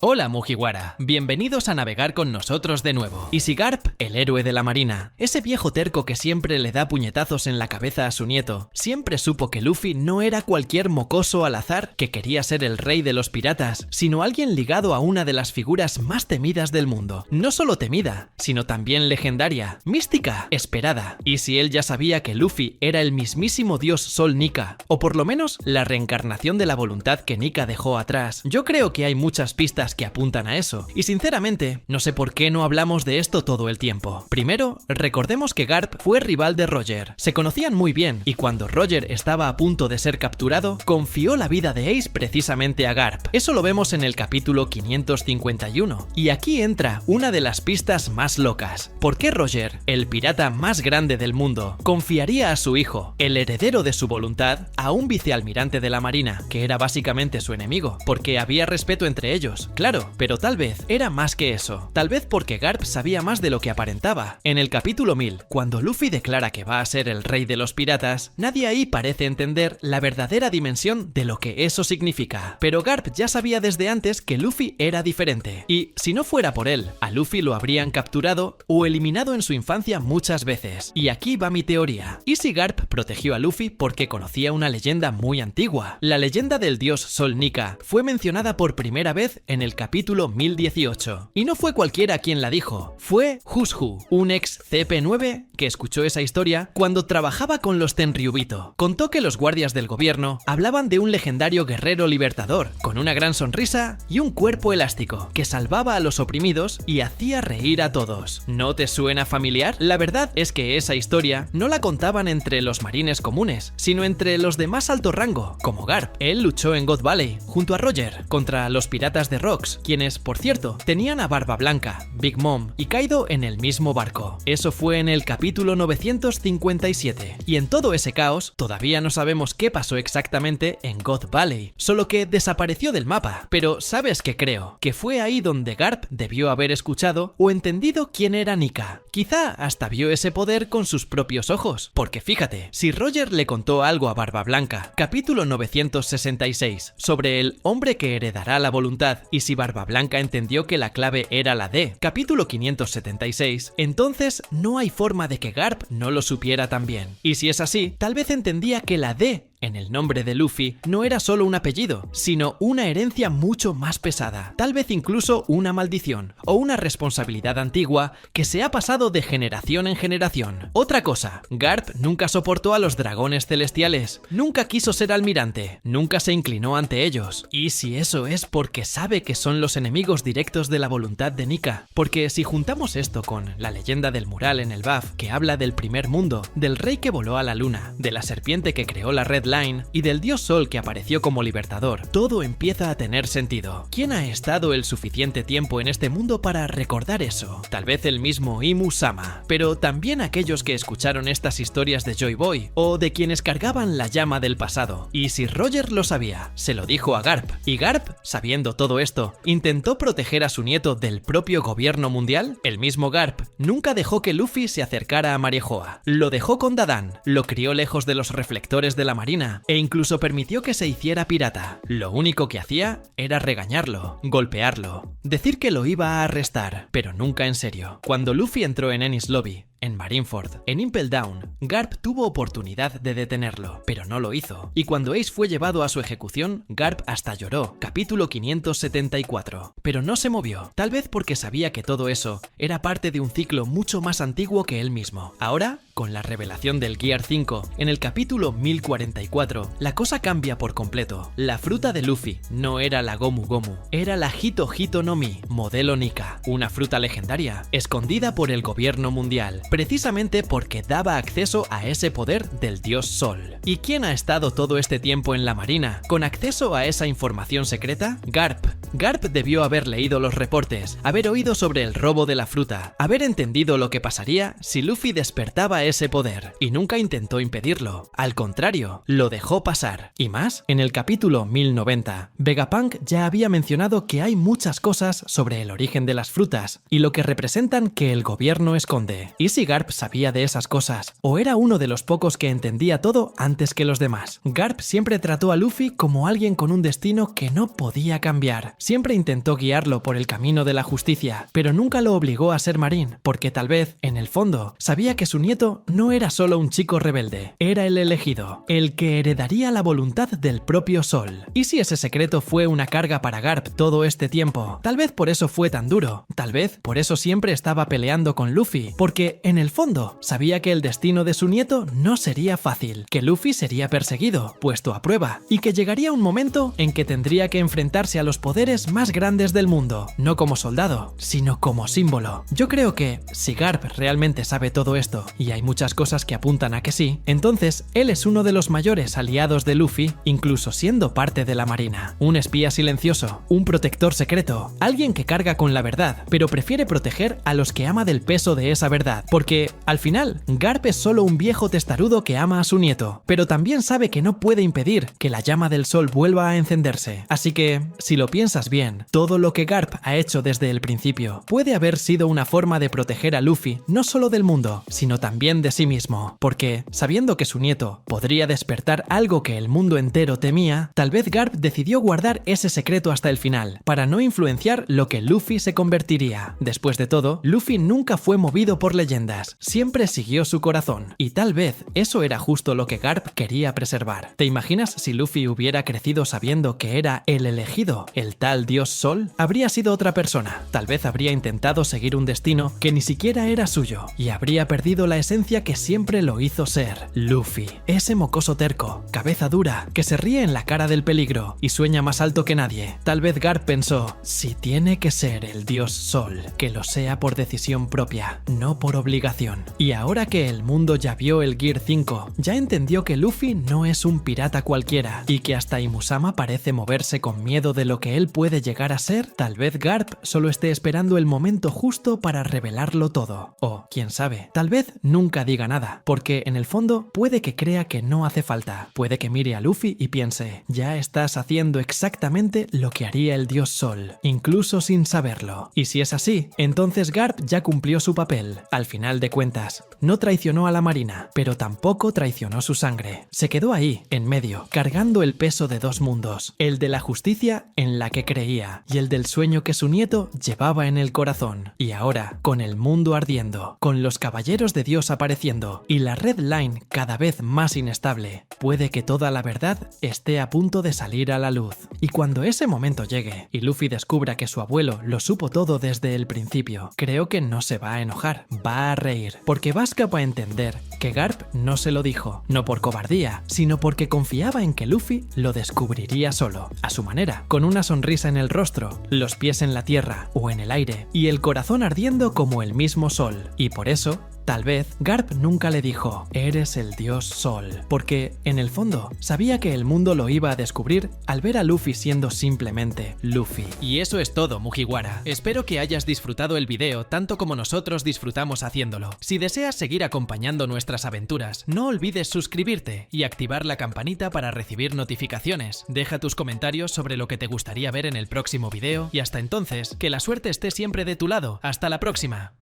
Hola Mugiwara, bienvenidos a navegar con nosotros de nuevo. Y si Garp, el héroe de la marina, ese viejo terco que siempre le da puñetazos en la cabeza a su nieto, siempre supo que Luffy no era cualquier mocoso al azar que quería ser el rey de los piratas, sino alguien ligado a una de las figuras más temidas del mundo. No solo temida, sino también legendaria, mística, esperada. Y si él ya sabía que Luffy era el mismísimo dios Sol Nika, o por lo menos la reencarnación de la voluntad que Nika dejó atrás, yo creo que hay muchas pistas que apuntan a eso, y sinceramente, no sé por qué no hablamos de esto todo el tiempo. Primero, recordemos que Garp fue rival de Roger, se conocían muy bien, y cuando Roger estaba a punto de ser capturado, confió la vida de Ace precisamente a Garp. Eso lo vemos en el capítulo 551, y aquí entra una de las pistas más locas. ¿Por qué Roger, el pirata más grande del mundo, confiaría a su hijo, el heredero de su voluntad, a un vicealmirante de la marina, que era básicamente su enemigo? Porque había respeto entre ellos, claro, pero tal vez era más que eso. Tal vez porque Garp sabía más de lo que aparentaba. En el capítulo 1000, cuando Luffy declara que va a ser el rey de los piratas, nadie ahí parece entender la verdadera dimensión de lo que eso significa. Pero Garp ya sabía desde antes que Luffy era diferente. Y si no fuera por él, a Luffy lo habrían capturado o eliminado en su infancia muchas veces. Y aquí va mi teoría. ¿Y si Garp protegió a Luffy porque conocía una leyenda muy antigua? La leyenda del dios Sol Nika fue mencionada por primera vez en el capítulo 1018. Y no fue cualquiera quien la dijo, fue Hushu, un ex CP9 que escuchó esa historia cuando trabajaba con los Tenryubito. Contó que los guardias del gobierno hablaban de un legendario guerrero libertador, con una gran sonrisa y un cuerpo elástico, que salvaba a los oprimidos y hacía reír a todos. ¿No te suena familiar? La verdad es que esa historia no la contaban entre los marines comunes, sino entre los de más alto rango, como Garp. Él luchó en God Valley, junto a Roger, contra los piratas de Rocks, quienes, por cierto, tenían a Barba Blanca, Big Mom y Kaido en el mismo barco. Eso fue en el capítulo 957, y en todo ese caos todavía no sabemos qué pasó exactamente en God Valley, solo que desapareció del mapa. Pero ¿sabes qué creo? Que fue ahí donde Garp debió haber escuchado o entendido quién era Nika. Quizá hasta vio ese poder con sus propios ojos, porque fíjate, si Roger le contó algo a Barba Blanca, capítulo 966, sobre el hombre que heredará la voluntad, y si Barba Blanca entendió que la clave era la D, capítulo 576, entonces no hay forma de que Garp no lo supiera también. Y si es así, tal vez entendía que la D en el nombre de Luffy no era solo un apellido, sino una herencia mucho más pesada, tal vez incluso una maldición o una responsabilidad antigua que se ha pasado de generación en generación. Otra cosa, Garp nunca soportó a los dragones celestiales, nunca quiso ser almirante, nunca se inclinó ante ellos. Y si eso es porque sabe que son los enemigos directos de la voluntad de Nika, porque si juntamos esto con la leyenda del mural en el BAF que habla del primer mundo, del rey que voló a la luna, de la serpiente que creó la Red Line y del dios Sol que apareció como libertador, todo empieza a tener sentido. ¿Quién ha estado el suficiente tiempo en este mundo para recordar eso? Tal vez el mismo Imu-sama, pero también aquellos que escucharon estas historias de Joy Boy o de quienes cargaban la llama del pasado. Y si Roger lo sabía, se lo dijo a Garp, y Garp, sabiendo todo esto, intentó proteger a su nieto del propio gobierno mundial. El mismo Garp nunca dejó que Luffy se acercara a Mariejoa, lo dejó con Dadan, lo crió lejos de los reflectores de la marina e incluso permitió que se hiciera pirata. Lo único que hacía era regañarlo, golpearlo, decir que lo iba a arrestar, pero nunca en serio. Cuando Luffy entró en Enies Lobby, en Marineford, en Impel Down, Garp tuvo oportunidad de detenerlo, pero no lo hizo. Y cuando Ace fue llevado a su ejecución, Garp hasta lloró, capítulo 574. Pero no se movió, tal vez porque sabía que todo eso era parte de un ciclo mucho más antiguo que él mismo. Ahora, con la revelación del Gear 5, en el capítulo 1044, la cosa cambia por completo. La fruta de Luffy no era la Gomu Gomu, era la Hito Hito no Mi, modelo Nika, una fruta legendaria, escondida por el gobierno mundial, precisamente porque daba acceso a ese poder del dios Sol. ¿Y quién ha estado todo este tiempo en la marina con acceso a esa información secreta? Garp. Garp debió haber leído los reportes, haber oído sobre el robo de la fruta, haber entendido lo que pasaría si Luffy despertaba ese poder, y nunca intentó impedirlo. Al contrario, lo dejó pasar. Y más, en el capítulo 1090, Vegapunk ya había mencionado que hay muchas cosas sobre el origen de las frutas y lo que representan que el gobierno esconde. ¿Y si si Garp sabía de esas cosas, o era uno de los pocos que entendía todo antes que los demás. Garp siempre trató a Luffy como alguien con un destino que no podía cambiar. Siempre intentó guiarlo por el camino de la justicia, pero nunca lo obligó a ser marín, porque tal vez, en el fondo, sabía que su nieto no era solo un chico rebelde, era el elegido, el que heredaría la voluntad del propio Sol. ¿Y si ese secreto fue una carga para Garp todo este tiempo? Tal vez por eso fue tan duro, tal vez por eso siempre estaba peleando con Luffy, porque en el fondo sabía que el destino de su nieto no sería fácil, que Luffy sería perseguido, puesto a prueba, y que llegaría un momento en que tendría que enfrentarse a los poderes más grandes del mundo, no como soldado, sino como símbolo. Yo creo que, si Garp realmente sabe todo esto, y hay muchas cosas que apuntan a que sí, entonces él es uno de los mayores aliados de Luffy, incluso siendo parte de la marina. Un espía silencioso, un protector secreto, alguien que carga con la verdad, pero prefiere proteger a los que ama del peso de esa verdad, porque, al final, Garp es solo un viejo testarudo que ama a su nieto, pero también sabe que no puede impedir que la llama del sol vuelva a encenderse. Así que, si lo piensas bien, todo lo que Garp ha hecho desde el principio puede haber sido una forma de proteger a Luffy no solo del mundo, sino también de sí mismo, porque, sabiendo que su nieto podría despertar algo que el mundo entero temía, tal vez Garp decidió guardar ese secreto hasta el final, para no influenciar lo que Luffy se convertiría. Después de todo, Luffy nunca fue movido por leyendas, siempre siguió su corazón, y tal vez eso era justo lo que Garp quería preservar. ¿Te imaginas si Luffy hubiera crecido sabiendo que era el elegido, el tal dios Sol? Habría sido otra persona, tal vez habría intentado seguir un destino que ni siquiera era suyo, y habría perdido la esencia que siempre lo hizo ser. Luffy, ese mocoso terco, cabeza dura, que se ríe en la cara del peligro y sueña más alto que nadie. Tal vez Garp pensó, si tiene que ser el dios Sol, que lo sea por decisión propia, no por obligación. Y ahora que el mundo ya vio el Gear 5, ya entendió que Luffy no es un pirata cualquiera, y que hasta Imusama parece moverse con miedo de lo que él puede llegar a ser. Tal vez Garp solo esté esperando el momento justo para revelarlo todo. O, quién sabe, tal vez nunca diga nada, porque en el fondo puede que crea que no hace falta. Puede que mire a Luffy y piense, ya estás haciendo exactamente lo que haría el dios Sol, incluso sin saberlo. Y si es así, entonces Garp ya cumplió su papel. Al final de cuentas, no traicionó a la marina, pero tampoco traicionó su sangre. Se quedó ahí, en medio, cargando el peso de dos mundos, el de la justicia en la que creía, y el del sueño que su nieto llevaba en el corazón. Y ahora, con el mundo ardiendo, con los caballeros de Dios apareciendo, y la Red Line cada vez más inestable, puede que toda la verdad esté a punto de salir a la luz. Y cuando ese momento llegue, y Luffy descubra que su abuelo lo supo todo desde el principio, creo que no se va a enojar, va a reír, porque va a entender que Garp no se lo dijo, no por cobardía, sino porque confiaba en que Luffy lo descubriría solo, a su manera, con una sonrisa en el rostro, los pies en la tierra o en el aire, y el corazón ardiendo como el mismo sol. Y por eso, tal vez, Garp nunca le dijo, eres el dios Sol, porque, en el fondo, sabía que el mundo lo iba a descubrir al ver a Luffy siendo simplemente Luffy. Y eso es todo, Mugiwara. Espero que hayas disfrutado el video tanto como nosotros disfrutamos haciéndolo. Si deseas seguir acompañando nuestras aventuras, no olvides suscribirte y activar la campanita para recibir notificaciones. Deja tus comentarios sobre lo que te gustaría ver en el próximo video y hasta entonces, que la suerte esté siempre de tu lado. ¡Hasta la próxima!